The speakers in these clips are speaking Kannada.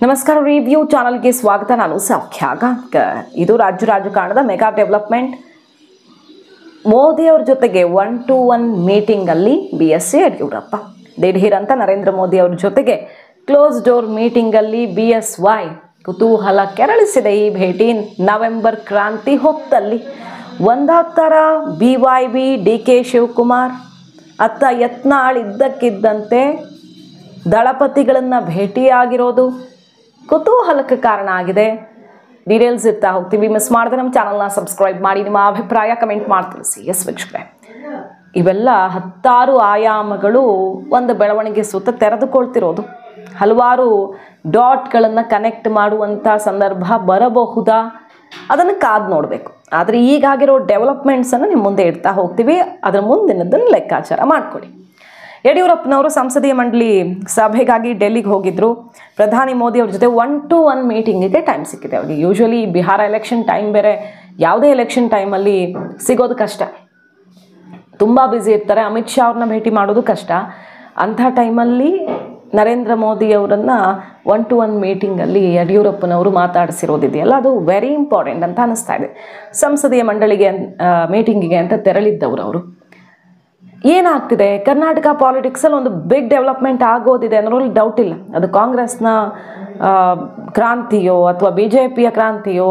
ನಮಸ್ಕಾರ ರಿವ್ಯೂ ಚಾನಲ್ಗೆ ಸ್ವಾಗತ. ನಾನು ಸೌಖ್ಯ ಗಾಂವ್ಕರ್. ಇದು ರಾಜಕಾರಣದ ಮೆಗಾ ಡೆವಲಪ್ಮೆಂಟ್. ಮೋದಿ ಅವ್ರ ಜೊತೆಗೆ 1-to-1 ಮೀಟಿಂಗ್ ಅಲ್ಲಿ BS ಯಡಿಯೂರಪ್ಪ, ದಿಢೀರ್ ಅಂತ ನರೇಂದ್ರ ಮೋದಿ ಅವ್ರ ಜೊತೆಗೆ ಕ್ಲೋಸ್ ಡೋರ್ ಮೀಟಿಂಗ್ ಅಲ್ಲಿ BSY ಕುತೂಹಲ ಕೆರಳಿಸಿದೆ. ಈ ಭೇಟಿ ನವೆಂಬರ್ ಕ್ರಾಂತಿ ಹೊತ್ತಲ್ಲಿ ಒಂದಾಗ್ತಾರ BYB DK ಶಿವಕುಮಾರ್. ಅತ್ತ ಯತ್ನಾಳ್ ಇದ್ದಕ್ಕಿದ್ದಂತೆ ದಳಪತಿಗಳನ್ನು ಭೇಟಿಯಾಗಿರೋದು ಕುತೂಹಲಕ್ಕೆ ಕಾರಣ ಆಗಿದೆ. ಡೀಟೇಲ್ಸ್ ಇರ್ತಾ ಹೋಗ್ತೀವಿ. ಮಿಸ್ ಮಾಡಿದ್ರೆ ನಮ್ಮ ಚಾನಲ್ನ ಸಬ್ಸ್ಕ್ರೈಬ್ ಮಾಡಿ, ನಿಮ್ಮ ಅಭಿಪ್ರಾಯ ಕಮೆಂಟ್ ಮಾಡಿ ತಿಳಿಸಿ. ಎಸ್ ವೀಕ್ಷಕರೇ, ಇವೆಲ್ಲ ಹತ್ತಾರು ಆಯಾಮಗಳು ಒಂದು ಬೆಳವಣಿಗೆ ಸುತ್ತ ತೆರೆದುಕೊಳ್ತಿರೋದು. ಹಲವಾರು ಡಾಟ್ಗಳನ್ನು ಕನೆಕ್ಟ್ ಮಾಡುವಂಥ ಸಂದರ್ಭ ಬರಬಹುದಾ, ಅದನ್ನು ಕಾದು ನೋಡಬೇಕು. ಆದರೆ ಈಗಾಗಿರೋ ಡೆವಲಪ್ಮೆಂಟ್ಸನ್ನು ನಿಮ್ಮ ಮುಂದೆ ಇಡ್ತಾ ಹೋಗ್ತೀವಿ. ಅದರ ಮುಂದಿನದನ್ನು ಲೆಕ್ಕಾಚಾರ ಮಾಡಿಕೊಡಿ. ಯಡಿಯೂರಪ್ಪನವರು ಸಂಸದೀಯ ಮಂಡಳಿ ಸಭೆಗಾಗಿ ಡೆಲ್ಲಿಗೆ ಹೋಗಿದ್ದರು. ಪ್ರಧಾನಿ ಮೋದಿ ಅವ್ರ ಜೊತೆ 1-to-1 ಮೀಟಿಂಗಿಗೆ ಟೈಮ್ ಸಿಕ್ಕಿದೆ ಅವ್ರಿಗೆ. ಯೂಶ್ವಲಿ ಬಿಹಾರ ಎಲೆಕ್ಷನ್ ಟೈಮ್ ಬೇರೆ, ಯಾವುದೇ ಎಲೆಕ್ಷನ್ ಟೈಮಲ್ಲಿ ಸಿಗೋದು ಕಷ್ಟ, ತುಂಬ ಬ್ಯುಸಿ ಇರ್ತಾರೆ. ಅಮಿತ್ ಶಾ ಅವ್ರನ್ನ ಭೇಟಿ ಮಾಡೋದು ಕಷ್ಟ. ಅಂಥ ಟೈಮಲ್ಲಿ ನರೇಂದ್ರ ಮೋದಿ ಅವರನ್ನು 1-to-1 ಮೀಟಿಂಗಲ್ಲಿ ಯಡಿಯೂರಪ್ಪನವರು ಮಾತಾಡಿಸಿರೋದಿದೆಯಲ್ಲ, ಅದು ವೆರಿ ಇಂಪಾರ್ಟೆಂಟ್ ಅಂತ ಅನ್ನಿಸ್ತಾ ಇದೆ. ಸಂಸದೀಯ ಮಂಡಳಿಗೆ ಮೀಟಿಂಗಿಗೆ ಅಂತ ತೆರಳಿದ್ದವರು ಅವರು. ಏನಾಗ್ತಿದೆ ಕರ್ನಾಟಕ ಪಾಲಿಟಿಕ್ಸಲ್ಲಿ ಒಂದು ಬಿಗ್ ಡೆವಲಪ್ಮೆಂಟ್ ಆಗೋದಿದೆ ಅನ್ನೋದ್ರಲ್ಲಿ ಡೌಟ್ ಇಲ್ಲ. ಅದು ಕಾಂಗ್ರೆಸ್ನ ಕ್ರಾಂತಿಯೋ ಅಥವಾ BJPಯ ಕ್ರಾಂತಿಯೋ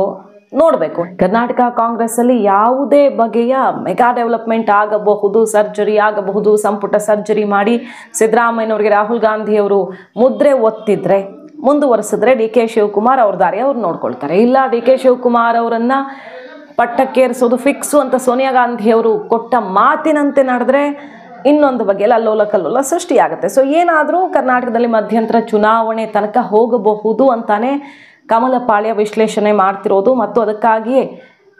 ನೋಡಬೇಕು. ಕರ್ನಾಟಕ ಕಾಂಗ್ರೆಸ್ಸಲ್ಲಿ ಯಾವುದೇ ಬಗೆಯ ಮೆಗಾ ಡೆವಲಪ್ಮೆಂಟ್ ಆಗಬಹುದು, ಸರ್ಜರಿ ಆಗಬಹುದು. ಸಂಪುಟ ಸರ್ಜರಿ ಮಾಡಿ ಸಿದ್ದರಾಮಯ್ಯನವ್ರಿಗೆ ರಾಹುಲ್ ಗಾಂಧಿಯವರು ಮುದ್ರೆ ಒತ್ತಿದ್ರೆ, ಮುಂದುವರೆಸಿದ್ರೆ DK ಶಿವಕುಮಾರ್ ಅವ್ರ ದಾರಿ ಅವ್ರು ನೋಡ್ಕೊಳ್ತಾರೆ. ಇಲ್ಲ DK ಶಿವಕುಮಾರ್ ಅವರನ್ನು ಪಟ್ಟಕ್ಕೇರಿಸೋದು ಫಿಕ್ಸು ಅಂತ ಸೋನಿಯಾ ಗಾಂಧಿಯವರು ಕೊಟ್ಟ ಮಾತಿನಂತೆ ನಡೆದ್ರೆ ಇನ್ನೊಂದು ಬಗೆಯಲ್ಲಿ ಅಲ್ಲೋಲ ಕಲ್ಲೋಲ ಸೃಷ್ಟಿಯಾಗುತ್ತೆ. ಸೊ ಏನಾದರೂ ಕರ್ನಾಟಕದಲ್ಲಿ ಮಧ್ಯಂತರ ಚುನಾವಣೆ ತನಕ ಹೋಗಬಹುದು ಅಂತಾನೆ ಕಮಲಪಾಳ್ಯ ವಿಶ್ಲೇಷಣೆ ಮಾಡ್ತಿರೋದು. ಮತ್ತು ಅದಕ್ಕಾಗಿಯೇ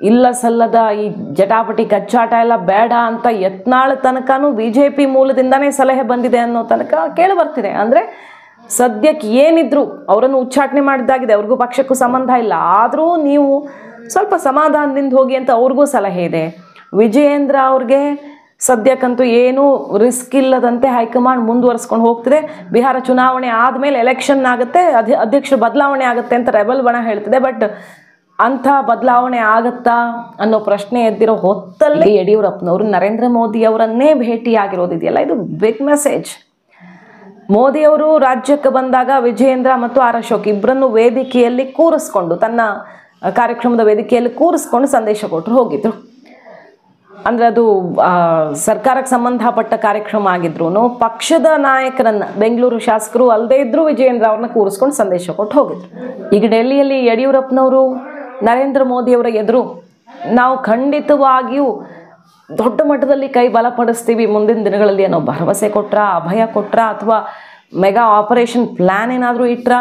ಇಲ್ಲ ಸಲ್ಲದ ಈ ಜಟಾಪಟಿ ಕಚ್ಚಾಟ ಎಲ್ಲ ಬೇಡ ಅಂತ ಯತ್ನಾಳ್ ತನಕನೂ BJP ಮೂಲದಿಂದನೇ ಸಲಹೆ ಬಂದಿದೆ ಅನ್ನೋ ತನಕ ಕೇಳಿ ಬರ್ತಿದೆ. ಅಂದರೆ ಸದ್ಯಕ್ಕೆ ಏನಿದ್ರು ಅವರನ್ನು ಉಚ್ಚಾಟನೆ ಮಾಡಿದ್ದಾಗಿದೆ, ಅವ್ರಿಗೂ ಪಕ್ಷಕ್ಕೂ ಸಂಬಂಧ ಇಲ್ಲ. ಆದರೂ ನೀವು ಸ್ವಲ್ಪ ಸಮಾಧಾನದಿಂದ ಹೋಗಿ ಅಂತ ಅವ್ರಿಗೂ ಸಲಹೆ ಇದೆ. ವಿಜಯೇಂದ್ರ ಅವ್ರಿಗೆ ಸದ್ಯಕ್ಕಂತೂ ಏನೂ ರಿಸ್ಕ್ ಇಲ್ಲದಂತೆ ಹೈಕಮಾಂಡ್ ಮುಂದುವರಿಸ್ಕೊಂಡು ಹೋಗ್ತಿದೆ. ಬಿಹಾರ ಚುನಾವಣೆ ಆದಮೇಲೆ ಎಲೆಕ್ಷನ್ ಆಗುತ್ತೆ, ಅಧ್ಯಕ್ಷ ಬದಲಾವಣೆ ಆಗುತ್ತೆ ಅಂತ ರೆಬಲ್ ಬಣ ಹೇಳ್ತಿದೆ. ಬಟ್ ಅಂಥ ಬದಲಾವಣೆ ಆಗುತ್ತಾ ಅನ್ನೋ ಪ್ರಶ್ನೆ ಎದ್ದಿರೋ ಹೊತ್ತಲ್ಲಿ ಯಡಿಯೂರಪ್ಪನವರು ನರೇಂದ್ರ ಮೋದಿ ಅವರನ್ನೇ ಭೇಟಿಯಾಗಿರೋದಿದೆಯಲ್ಲ, ಇದು ಬಿಗ್ ಮೆಸೇಜ್. ಮೋದಿಯವರು ರಾಜ್ಯಕ್ಕೆ ಬಂದಾಗ ವಿಜಯೇಂದ್ರ ಮತ್ತು ಆರ್ ಅಶೋಕ್ ಇಬ್ಬರನ್ನು ವೇದಿಕೆಯಲ್ಲಿ ಕೂರಿಸ್ಕೊಂಡು, ತನ್ನ ಕಾರ್ಯಕ್ರಮದ ವೇದಿಕೆಯಲ್ಲಿ ಕೂರಿಸ್ಕೊಂಡು ಸಂದೇಶ ಕೊಟ್ಟರು ಹೋಗಿದ್ರು. ಅಂದರೆ ಅದು ಸರ್ಕಾರಕ್ಕೆ ಸಂಬಂಧಪಟ್ಟ ಕಾರ್ಯಕ್ರಮ ಆಗಿದ್ರು ಪಕ್ಷದ ನಾಯಕರನ್ನು, ಬೆಂಗಳೂರು ಶಾಸಕರು ಅಲ್ಲದೇ ಇದ್ದರೂ ವಿಜಯೇಂದ್ರ ಅವ್ರನ್ನ ಕೂರಿಸ್ಕೊಂಡು ಸಂದೇಶ ಕೊಟ್ಟು ಹೋಗಿದ್ರು. ಈಗ ಡೆಲ್ಲಿಯಲ್ಲಿ ಯಡಿಯೂರಪ್ಪನವರು ನರೇಂದ್ರ ಮೋದಿಯವರ ಎದುರು ನಾವು ಖಂಡಿತವಾಗಿಯೂ ದೊಡ್ಡ ಮಟ್ಟದಲ್ಲಿ ಕೈ ಬಲಪಡಿಸ್ತೀವಿ ಮುಂದಿನ ದಿನಗಳಲ್ಲಿ ಅನ್ನೋ ಭರವಸೆ ಕೊಟ್ರ, ಅಭಯ ಕೊಟ್ರ, ಅಥವಾ ಮೆಗಾ ಆಪರೇಷನ್ ಪ್ಲ್ಯಾನ್ ಏನಾದರೂ ಇಟ್ರ,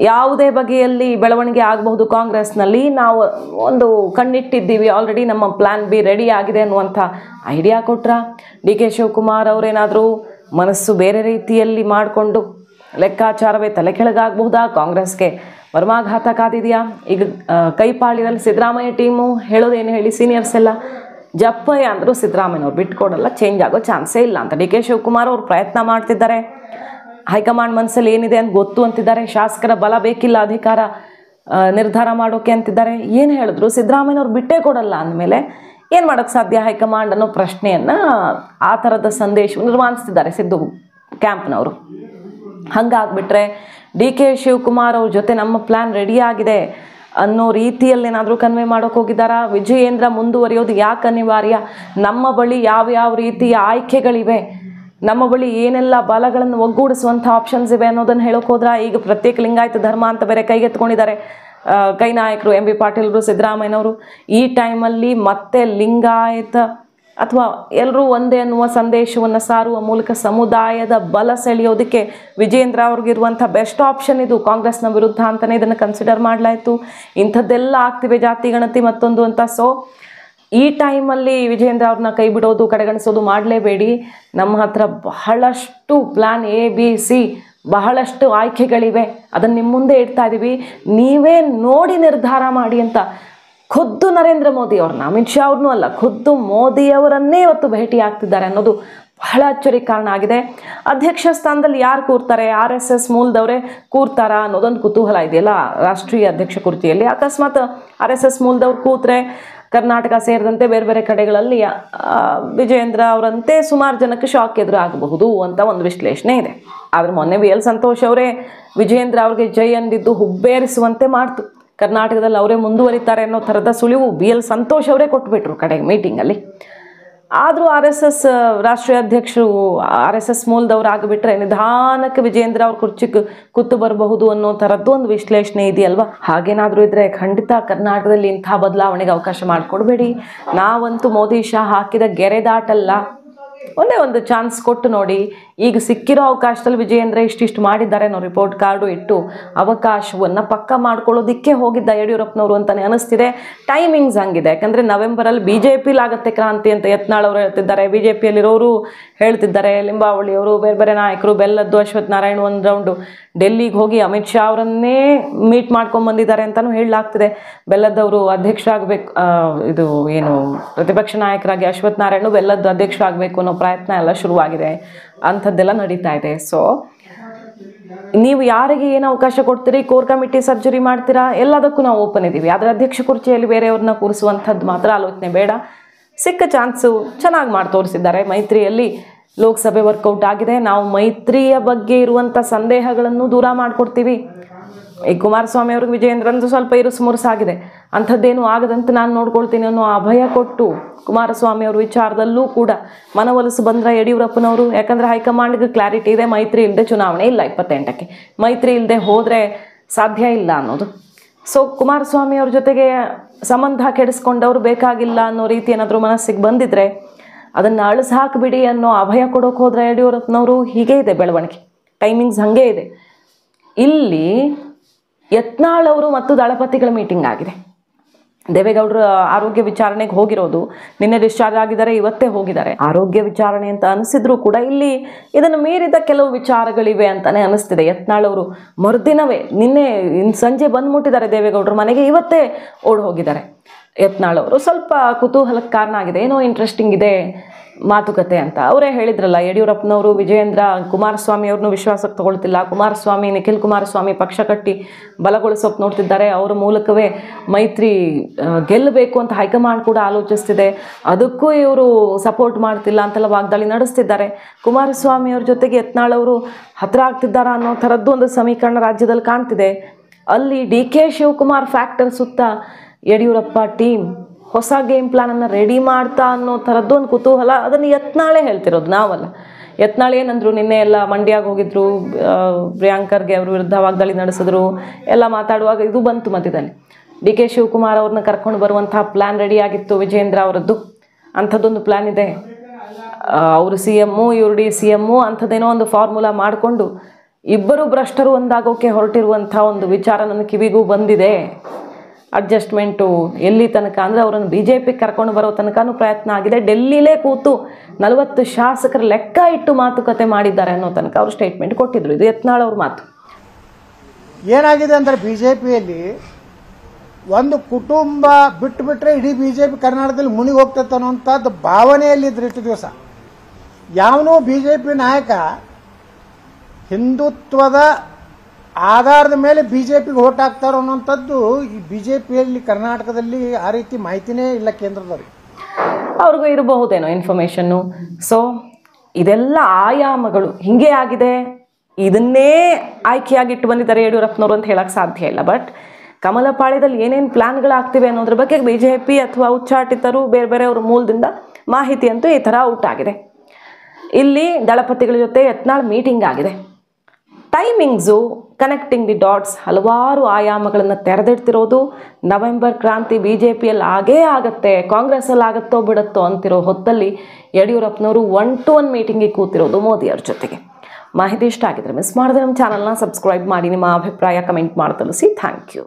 ಯಾವುದೇ ಬಗೆಯಲ್ಲಿ ಬೆಳವಣಿಗೆ ಆಗಬಹುದು ಕಾಂಗ್ರೆಸ್ನಲ್ಲಿ, ನಾವು ಒಂದು ಕಣ್ಣಿಟ್ಟಿದ್ದೀವಿ, ಆಲ್ರೆಡಿ ನಮ್ಮ ಪ್ಲ್ಯಾನ್ ಬಿ ರೆಡಿ ಆಗಿದೆ ಅನ್ನುವಂಥ ಐಡಿಯಾ ಕೊಟ್ರ, DK ಶಿವಕುಮಾರ್ ಅವರೇನಾದರೂ ಮನಸ್ಸು ಬೇರೆ ರೀತಿಯಲ್ಲಿ ಮಾಡಿಕೊಂಡು ಲೆಕ್ಕಾಚಾರವೇ ತಲೆ ಕೆಳಗಾಗಬಹುದಾ, ಕಾಂಗ್ರೆಸ್ಗೆ ಪರಮಾಘಾತ ಕಾದಿದೆಯಾ? ಈಗ ಕೈಪಾಳಿನಲ್ಲಿ ಸಿದ್ದರಾಮಯ್ಯ ಟೀಮು ಹೇಳೋದೇನು ಹೇಳಿ, ಸೀನಿಯರ್ಸ್ ಎಲ್ಲ ಜಪ್ಪಯ್ಯ ಅಂದರೂ ಸಿದ್ದರಾಮಯ್ಯನವ್ರು ಬಿಟ್ಕೊಡಲ್ಲ, ಚೇಂಜ್ ಆಗೋ ಚಾನ್ಸೇ ಇಲ್ಲ ಅಂತ DK ಶಿವಕುಮಾರ್ ಅವರು ಪ್ರಯತ್ನ ಮಾಡ್ತಿದ್ದಾರೆ. ಹೈಕಮಾಂಡ್ ಮನಸ್ಸಲ್ಲಿ ಏನಿದೆ ಅಂತ ಗೊತ್ತು ಅಂತಿದ್ದಾರೆ. ಶಾಸಕರ ಬಲ ಬೇಕಿಲ್ಲ ಅಧಿಕಾರ ನಿರ್ಧಾರ ಮಾಡೋಕೆ ಅಂತಿದ್ದಾರೆ. ಏನು ಹೇಳಿದ್ರು ಸಿದ್ದರಾಮಯ್ಯನವ್ರು ಬಿಟ್ಟೇ ಕೊಡಲ್ಲ ಅಂದಮೇಲೆ ಏನು ಮಾಡೋಕ್ಕೆ ಸಾಧ್ಯ ಹೈಕಮಾಂಡ್ ಅನ್ನೋ ಪ್ರಶ್ನೆಯನ್ನು, ಆ ಥರದ ಸಂದೇಶವನ್ನು ನಿರ್ಮಾಣಿಸ್ತಿದ್ದಾರೆ ಸಿದ್ದು ಕ್ಯಾಂಪ್ನವರು. ಹಂಗಾಗ್ಬಿಟ್ರೆ DK ಶಿವಕುಮಾರ್ ಅವ್ರ ಜೊತೆ ನಮ್ಮ ಪ್ಲ್ಯಾನ್ ರೆಡಿ ಆಗಿದೆ ಅನ್ನೋ ರೀತಿಯಲ್ಲಿ ಏನಾದರೂ ಕನ್ವೆ ಮಾಡೋಕೆ ಹೋಗಿದ್ದಾರಾ? ವಿಜಯೇಂದ್ರ ಮುಂದುವರಿಯೋದು ಯಾಕೆ ಅನಿವಾರ್ಯ? ನಮ್ಮ ಬಳಿ ಯಾವ್ಯಾವ ರೀತಿಯ ಆಯ್ಕೆಗಳಿವೆ, ನಮ್ಮ ಬಳಿ ಏನೆಲ್ಲ ಬಲಗಳನ್ನು ಒಗ್ಗೂಡಿಸುವಂಥ ಆಪ್ಷನ್ಸ್ ಇವೆ ಅನ್ನೋದನ್ನು ಹೇಳೋಕೆ ಹೋದ್ರ, ಈಗ ಪ್ರತ್ಯೇಕ ಲಿಂಗಾಯತ ಧರ್ಮ ಅಂತ ಬೇರೆ ಕೈಗೆತ್ಕೊಂಡಿದ್ದಾರೆ ಕೈ ನಾಯಕರು MB ಪಾಟೀಲ್ರು, ಸಿದ್ದರಾಮಯ್ಯನವರು. ಈ ಟೈಮಲ್ಲಿ ಮತ್ತೆ ಲಿಂಗಾಯತ ಅಥವಾ ಎಲ್ಲರೂ ಒಂದೇ ಅನ್ನುವ ಸಂದೇಶವನ್ನು ಸಾರುವ ಮೂಲಕ ಸಮುದಾಯದ ಬಲ ಸೆಳೆಯೋದಕ್ಕೆ ವಿಜಯೇಂದ್ರ ಅವ್ರಿಗಿರುವಂಥ ಬೆಸ್ಟ್ ಆಪ್ಷನ್ ಇದು. ಕಾಂಗ್ರೆಸ್ನ ವಿರುದ್ಧ ಅಂತಲೇ ಇದನ್ನು ಕನ್ಸಿಡರ್ ಮಾಡಲಾಯಿತು. ಇಂಥದ್ದೆಲ್ಲ ಆಗ್ತಿವೆ, ಜಾತಿ ಗಣತಿ ಮತ್ತೊಂದು ಅಂತ. ಸೊ ಈ ಟೈಮಲ್ಲಿ ವಿಜಯೇಂದ್ರ ಅವ್ರನ್ನ ಕೈ ಬಿಡೋದು, ಕಡೆಗಣಿಸೋದು ಮಾಡಲೇಬೇಡಿ. ನಮ್ಮ ಹತ್ರ ಬಹಳಷ್ಟು ಪ್ಲ್ಯಾನ್ ABC, ಬಹಳಷ್ಟು ಆಯ್ಕೆಗಳಿವೆ, ಅದನ್ನು ನಿಮ್ಮ ಮುಂದೆ ಇಡ್ತಾ ಇದ್ದೀವಿ, ನೀವೇ ನೋಡಿ ನಿರ್ಧಾರ ಮಾಡಿ ಅಂತ ಖುದ್ದು ನರೇಂದ್ರ ಮೋದಿ ಅವ್ರನ್ನ, ಅಮಿತ್ ಶಾ ಅವ್ರನ್ನೂ ಅಲ್ಲ, ಖುದ್ದು ಮೋದಿಯವರನ್ನೇ ಇವತ್ತು ಭೇಟಿ ಆಗ್ತಿದ್ದಾರೆ ಅನ್ನೋದು ಬಹಳ ಅಚ್ಚರಿಗೆ ಕಾರಣ ಆಗಿದೆ. ಅಧ್ಯಕ್ಷ ಸ್ಥಾನದಲ್ಲಿ ಯಾರು ಕೂರ್ತಾರೆ, RSS ಮೂಲದವರೇ ಕೂರ್ತಾರಾ ಅನ್ನೋದೊಂದು ಕುತೂಹಲ ಇದೆಯಲ್ಲ ರಾಷ್ಟ್ರೀಯ ಅಧ್ಯಕ್ಷ ಕುರ್ಚಿಯಲ್ಲಿ. ಅಕಸ್ಮಾತ್ RSS ಮೂಲದವ್ರು ಕೂತ್ರೆ ಕರ್ನಾಟಕ ಸೇರಿದಂತೆ ಬೇರೆ ಬೇರೆ ಕಡೆಗಳಲ್ಲಿ ವಿಜಯೇಂದ್ರ ಅವರಂತೆ ಸುಮಾರು ಜನಕ್ಕೆ ಶಾಕ್ ಎದುರಾಗಬಹುದು ಅಂತ ಒಂದು ವಿಶ್ಲೇಷಣೆ ಇದೆ. ಆದರೆ ಮೊನ್ನೆ BL ಸಂತೋಷ್ ಅವರೇ ವಿಜಯೇಂದ್ರ ಅವ್ರಿಗೆ ಜೈ ಅಂದಿದ್ದು ಹುಬ್ಬೇರಿಸುವಂತೆ ಮಾಡ್ತು. ಕರ್ನಾಟಕದಲ್ಲಿ ಅವರೇ ಮುಂದುವರಿತಾರೆ ಅನ್ನೋ ಥರದ ಸುಳಿವು BL ಸಂತೋಷ್ ಅವರೇ ಕೊಟ್ಬಿಟ್ರು ಕಡೆಗೆ ಮೀಟಿಂಗಲ್ಲಿ. ಆದರೂ RSS ರಾಷ್ಟ್ರೀಯ ಅಧ್ಯಕ್ಷರು RSS ಮೂಲದವ್ರು ಆಗಿಬಿಟ್ರೆ ನಿಧಾನಕ್ಕೆ ವಿಜಯೇಂದ್ರ ಅವ್ರ ಕುರ್ಚಿಗೆ ಕೂತು ಬರಬಹುದು ಅನ್ನೋ ಥರದ್ದು ಒಂದು ವಿಶ್ಲೇಷಣೆ ಇದೆಯಲ್ವಾ. ಹಾಗೇನಾದರೂ ಇದ್ದರೆ ಖಂಡಿತ ಕರ್ನಾಟಕದಲ್ಲಿ ಇಂಥ ಬದಲಾವಣೆಗೆ ಅವಕಾಶ ಮಾಡಿಕೊಡ್ಬೇಡಿ. ನಾವಂತೂ ಮೋದಿ ಶಾ ಹಾಕಿದ ಗೆರೆ ದಾಟಲ್ಲ, ಒಂದೇ ಒಂದು ಚಾನ್ಸ್ ಕೊಟ್ಟು ನೋಡಿ. ಈಗ ಸಿಕ್ಕಿರೋ ಅವಕಾಶದಲ್ಲಿ ವಿಜಯೇಂದ್ರ ಇಷ್ಟಿಷ್ಟು ಮಾಡಿದ್ದಾರೆ ಅನ್ನೋ ರಿಪೋರ್ಟ್ ಕಾರ್ಡು ಇಟ್ಟು ಅವಕಾಶವನ್ನು ಪಕ್ಕ ಮಾಡ್ಕೊಳ್ಳೋದಕ್ಕೆ ಹೋಗಿದ್ದ ಯಡಿಯೂರಪ್ಪನವರು ಅಂತಲೇ ಅನಿಸ್ತಿದೆ. ಟೈಮಿಂಗ್ಸ್ ಹಂಗಿದೆ, ಯಾಕಂದರೆ ನವೆಂಬರಲ್ಲಿ BJPಲಾಗತ್ತೆ ಕ್ರಾಂತಿ ಅಂತ ಯತ್ನಾಳ್ ಅವರು ಹೇಳ್ತಿದ್ದಾರೆ, BJPಯಲ್ಲಿರೋರು ಹೇಳ್ತಿದ್ದಾರೆ, ಲಿಂಬಾವಳಿಯವರು, ಬೇರೆ ಬೇರೆ ನಾಯಕರು, ಬೆಲ್ಲದ್ದು ಅಶ್ವಥ್ ನಾರಾಯಣ್ ಒಂದು ರೌಂಡು ಡೆಲ್ಲಿಗೆ ಹೋಗಿ ಅಮಿತ್ ಶಾ ಅವರನ್ನೇ ಮೀಟ್ ಮಾಡ್ಕೊಂಡು ಬಂದಿದ್ದಾರೆ ಅಂತಲೂ ಹೇಳಲಾಗ್ತಿದೆ. ಬೆಲ್ಲದವರು ಅಧ್ಯಕ್ಷರಾಗಬೇಕು, ಇದು ಏನು ಪ್ರತಿಪಕ್ಷ ನಾಯಕರಾಗಿ ಅಶ್ವಥ್ ನಾರಾಯಣ್ ಬೆಲ್ಲದ್ದು ಅಧ್ಯಕ್ಷರಾಗಬೇಕು ಅನ್ನೋ ಪ್ರಯತ್ನ ಎಲ್ಲ ಶುರುವಾಗಿದೆ, ಅಂಥದ್ದೆಲ್ಲ ನಡೀತಾ ಇದೆ. ಸೊ ನೀವು ಯಾರಿಗೆ ಏನು ಅವಕಾಶ ಕೊಡ್ತೀರಿ, ಕೋರ್ ಕಮಿಟಿ ಸರ್ಜರಿ ಮಾಡ್ತೀರಾ, ಎಲ್ಲದಕ್ಕೂ ನಾವು ಓಪನ್ ಇದ್ದೀವಿ. ಆದರೆ ಅಧ್ಯಕ್ಷ ಕುರ್ಚಿಯಲ್ಲಿ ಬೇರೆಯವ್ರನ್ನ ಕೂರಿಸುವಂಥದ್ದು ಮಾತ್ರ ಆಲೋಚನೆ ಬೇಡ. ಸಿಕ್ಕ ಚಾನ್ಸು ಚೆನ್ನಾಗಿ ಮಾಡಿ ತೋರಿಸಿದ್ದಾರೆ. ಮೈತ್ರಿಯಲ್ಲಿ ಲೋಕಸಭೆ ವರ್ಕೌಟ್ ಆಗಿದೆ. ನಾವು ಮೈತ್ರಿಯ ಬಗ್ಗೆ ಇರುವಂಥ ಸಂದೇಹಗಳನ್ನು ದೂರ ಮಾಡಿಕೊಡ್ತೀವಿ. ಈ ಕುಮಾರಸ್ವಾಮಿ ಅವ್ರಿಗೆ ವಿಜಯೇಂದ್ರಂದು ಸ್ವಲ್ಪ ಇರುಸು ಮುರುಸಾಗಿದೆ, ಅಂಥದ್ದೇನು ಆಗದಂತೆ ನಾನು ನೋಡ್ಕೊಳ್ತೀನಿ ಅನ್ನೋ ಅಭಯ ಕೊಟ್ಟು ಕುಮಾರಸ್ವಾಮಿ ಅವ್ರ ವಿಚಾರದಲ್ಲೂ ಕೂಡ ಮನವೊಲಿಸು ಬಂದ್ರೆ ಯಡಿಯೂರಪ್ಪನವರು. ಯಾಕಂದರೆ ಹೈಕಮಾಂಡ್ಗೆ ಕ್ಲಾರಿಟಿ ಇದೆ, ಮೈತ್ರಿ ಇಲ್ಲದೆ ಚುನಾವಣೆ ಇಲ್ಲ 28ಕ್ಕೆ, ಮೈತ್ರಿ ಇಲ್ಲದೆ ಹೋದರೆ ಸಾಧ್ಯ ಇಲ್ಲ ಅನ್ನೋದು. ಸೊ ಕುಮಾರಸ್ವಾಮಿ ಅವ್ರ ಜೊತೆಗೆ ಸಂಬಂಧ ಕೆಡಿಸ್ಕೊಂಡವ್ರು ಬೇಕಾಗಿಲ್ಲ ಅನ್ನೋ ರೀತಿ ಏನಾದರೂ ಮನಸ್ಸಿಗೆ ಬಂದಿದ್ರೆ ಅದನ್ನು ಅಳಿಸಿ ಹಾಕಿಬಿಡಿ ಅನ್ನೋ ಅಭಯ ಕೊಡೋಕೆ ಹೋದರೆ ಯಡಿಯೂರಪ್ಪನವರು. ಹೀಗೆ ಇದೆ ಬೆಳವಣಿಗೆ, ಟೈಮಿಂಗ್ಸ್ ಹಾಗೆ ಇದೆ. ಇಲ್ಲಿ ಯತ್ನಾಳ್ ಅವರು ಮತ್ತು ದಳಪತಿಗಳ ಮೀಟಿಂಗ್ ಆಗಿದೆ. ದೇವೇಗೌಡರ ಆರೋಗ್ಯ ವಿಚಾರಣೆಗೆ ಹೋಗಿರೋದು, ನಿನ್ನೆ ಡಿಸ್ಚಾರ್ಜ್ ಆಗಿದ್ದಾರೆ, ಇವತ್ತೇ ಹೋಗಿದ್ದಾರೆ. ಆರೋಗ್ಯ ವಿಚಾರಣೆ ಅಂತ ಅನಿಸಿದ್ರು ಕೂಡ ಇಲ್ಲಿ ಇದನ್ನು ಮೀರಿದ ಕೆಲವು ವಿಚಾರಗಳಿವೆ ಅಂತಲೇ ಅನಿಸ್ತಿದೆ. ಯತ್ನಾಳ್ ಅವರು ಮರುದಿನವೇ ನಿನ್ನೆ ಸಂಜೆ ಬಂದ್ಬಿಟ್ಟಿದ್ದಾರೆ ದೇವೇಗೌಡರ ಮನೆಗೆ, ಇವತ್ತೇ ಓಡ್ ಹೋಗಿದ್ದಾರೆ ಯತ್ನಾಳ್ ಅವರು. ಸ್ವಲ್ಪ ಕುತೂಹಲಕ್ಕೆ ಕಾರಣ ಆಗಿದೆ, ಏನೋ ಇಂಟ್ರೆಸ್ಟಿಂಗ್ ಇದೆ ಮಾತುಕತೆ ಅಂತ. ಅವರೇ ಹೇಳಿದ್ರಲ್ಲ, ಯಡಿಯೂರಪ್ಪನವರು ವಿಜಯೇಂದ್ರ ಕುಮಾರಸ್ವಾಮಿ ಅವ್ರನ್ನೂ ವಿಶ್ವಾಸಕ್ಕೆ ತಗೊಳ್ತಿಲ್ಲ, ಕುಮಾರಸ್ವಾಮಿ ನಿಖಿಲ್ ಕುಮಾರಸ್ವಾಮಿ ಪಕ್ಷ ಕಟ್ಟಿ ಬಲಗೊಳಿಸೋಕೆ ನೋಡ್ತಿದ್ದಾರೆ, ಅವರ ಮೂಲಕವೇ ಮೈತ್ರಿ ಗೆಲ್ಲಬೇಕು ಅಂತ ಹೈಕಮಾಂಡ್ ಕೂಡ ಆಲೋಚಿಸ್ತಿದೆ, ಅದಕ್ಕೂ ಇವರು ಸಪೋರ್ಟ್ ಮಾಡ್ತಿಲ್ಲ ಅಂತೆಲ್ಲ ವಾಗ್ದಾಳಿ ನಡೆಸ್ತಿದ್ದಾರೆ. ಕುಮಾರಸ್ವಾಮಿ ಅವ್ರ ಜೊತೆಗೆ ಯತ್ನಾಳ್ ಅವರು ಹತ್ರ ಆಗ್ತಿದ್ದಾರಾ ಅನ್ನೋ ಥರದ್ದು ಒಂದು ಸಮೀಕರಣ ರಾಜ್ಯದಲ್ಲಿ ಕಾಣ್ತಿದೆ. ಅಲ್ಲಿ DK ಶಿವಕುಮಾರ್ ಫ್ಯಾಕ್ಟರ್ ಸುತ್ತ ಯಡಿಯೂರಪ್ಪ ಟೀಮ್ ಹೊಸ ಗೇಮ್ ಪ್ಲಾನನ್ನು ರೆಡಿ ಮಾಡ್ತಾ ಅನ್ನೋ ಥರದ್ದು ಒಂದು ಕುತೂಹಲ. ಅದನ್ನು ಯತ್ನಾಳೇ ಹೇಳ್ತಿರೋದು, ನಾವಲ್ಲ. ಯತ್ನಾಳ್ ಏನಂದ್ರು, ನಿನ್ನೆ ಎಲ್ಲ ಮಂಡ್ಯಾಗ ಹೋಗಿದ್ರು, ಪ್ರಿಯಾಂಕರ್ಗೆ ಅವ್ರ ವಿರುದ್ಧ ವಾಗ್ದಾಳಿ ನಡೆಸಿದ್ರು, ಎಲ್ಲ ಮಾತಾಡುವಾಗ ಇದು ಬಂತು ಮಧ್ಯದಲ್ಲಿ. DK ಶಿವಕುಮಾರ್ ಅವ್ರನ್ನ ಕರ್ಕೊಂಡು ಬರುವಂತಹ ಪ್ಲ್ಯಾನ್ ರೆಡಿ ಆಗಿತ್ತು ವಿಜಯೇಂದ್ರ ಅವರದ್ದು. ಅಂಥದ್ದೊಂದು ಪ್ಲ್ಯಾನ್ ಇದೆ, ಅವರು CM ಇವರು DCM ಅಂಥದ್ದೇನೋ ಒಂದು ಫಾರ್ಮುಲಾ ಮಾಡಿಕೊಂಡು ಇಬ್ಬರು ಭ್ರಷ್ಟರು ಒಂದಾಗೋಕೆ ಹೊರಟಿರುವಂಥ ಒಂದು ವಿಚಾರ ನನ್ನ ಕಿವಿಗೂ ಬಂದಿದೆ. ಅಡ್ಜಸ್ಟ್ಮೆಂಟು ಎಲ್ಲಿ ತನಕ ಅಂದರೆ ಅವರನ್ನು BJPಗೆ ಕರ್ಕೊಂಡು ಬರೋ ತನಕನೂ ಪ್ರಯತ್ನ ಆಗಿದೆ. ಡೆಲ್ಲಿಲೇ ಕೂತು 40 ಶಾಸಕರ ಲೆಕ್ಕ ಇಟ್ಟು ಮಾತುಕತೆ ಮಾಡಿದ್ದಾರೆ ಅನ್ನೋ ತನಕ ಅವರು ಸ್ಟೇಟ್ಮೆಂಟ್ ಕೊಟ್ಟಿದ್ರು. ಇದು ಯತ್ನಾಳ್ ಅವ್ರ ಮಾತು. ಏನಾಗಿದೆ ಅಂದರೆ BJPಯಲ್ಲಿ ಒಂದು ಕುಟುಂಬ ಬಿಟ್ಟುಬಿಟ್ರೆ ಇಡೀ BJP ಕರ್ನಾಟಕದಲ್ಲಿ ಮುನಿಗೆ ಹೋಗ್ತೈತೆ ಅನ್ನೋಂಥದ್ದು ಭಾವನೆಯಲ್ಲಿದ್ದರು ಇಷ್ಟು ದಿವಸ. ಯಾವನೂ BJP ನಾಯಕ ಹಿಂದುತ್ವದ ಆಧಾರದ ಮೇಲೆ BJPಗೆ ಓಟ್ ಹಾಕ್ತಾರೋ ಅನ್ನೋಂಥದ್ದು ಈ BJPಯಲ್ಲಿ ಕರ್ನಾಟಕದಲ್ಲಿ ಆ ರೀತಿ ಮಾಹಿತಿನೇ ಇಲ್ಲ ಕೇಂದ್ರದವ್ರಿಗೆ. ಅವ್ರಿಗೂ ಇರಬಹುದೇನೋ ಇನ್ಫಾರ್ಮೇಷನ್ನು. ಸೊ ಇದೆಲ್ಲ ಆಯಾಮಗಳು ಹಿಂಗೆ ಆಗಿದೆ. ಇದನ್ನೇ ಆಯ್ಕೆಯಾಗಿಟ್ಟು ಬಂದಿದ್ದಾರೆ ಯಡಿಯೂರಪ್ಪನವರು ಅಂತ ಹೇಳಕ್ಕೆ ಸಾಧ್ಯ ಇಲ್ಲ. ಬಟ್ ಕಮಲಪಾಳ್ಯದಲ್ಲಿ ಏನೇನು ಪ್ಲಾನ್ಗಳಾಗ್ತಿವೆ ಅನ್ನೋದ್ರ ಬಗ್ಗೆ BJP ಅಥವಾ ಉಚ್ಚಾಟಿತರು ಬೇರೆ ಬೇರೆ ಅವ್ರ ಮೂಲದಿಂದ ಮಾಹಿತಿ ಅಂತೂ ಈ ಥರ ಔಟ್ ಆಗಿದೆ. ಇಲ್ಲಿ ದಳಪತಿಗಳ ಜೊತೆ ಯತ್ನಾಳ್ ಮೀಟಿಂಗ್ ಆಗಿದೆ. ಟೈಮಿಂಗ್ಸು, ಕನೆಕ್ಟಿಂಗ್ ದಿ ಡಾಟ್ಸ್, ಹಲವಾರು ಆಯಾಮಗಳನ್ನು ತೆರೆದಿಡ್ತಿರೋದು. ನವೆಂಬರ್ ಕ್ರಾಂತಿ BJPಯಲ್ಲಿ ಆಗೇ ಆಗತ್ತೆ, ಕಾಂಗ್ರೆಸ್ಸಲ್ಲಿ ಆಗುತ್ತೋ ಬಿಡುತ್ತೋ ಅಂತಿರೋ ಹೊತ್ತಲ್ಲಿ ಯಡಿಯೂರಪ್ಪನವರು 1-to-1 ಮೀಟಿಂಗಿಗೆ ಕೂತಿರೋದು ಮೋದಿಯವ್ರ ಜೊತೆಗೆ. ಮಾಹಿತಿ ಇಷ್ಟ ಆಗಿದ್ರೆ ಮಿಸ್ ಮಾಡಿದ್ರೆ ನಮ್ಮ ಚಾನಲ್ನ ಸಬ್ಸ್ಕ್ರೈಬ್ ಮಾಡಿ, ನಿಮ್ಮ ಅಭಿಪ್ರಾಯ ಕಮೆಂಟ್ ಮಾಡಿ ತಿಳಿಸಿ. Thank you.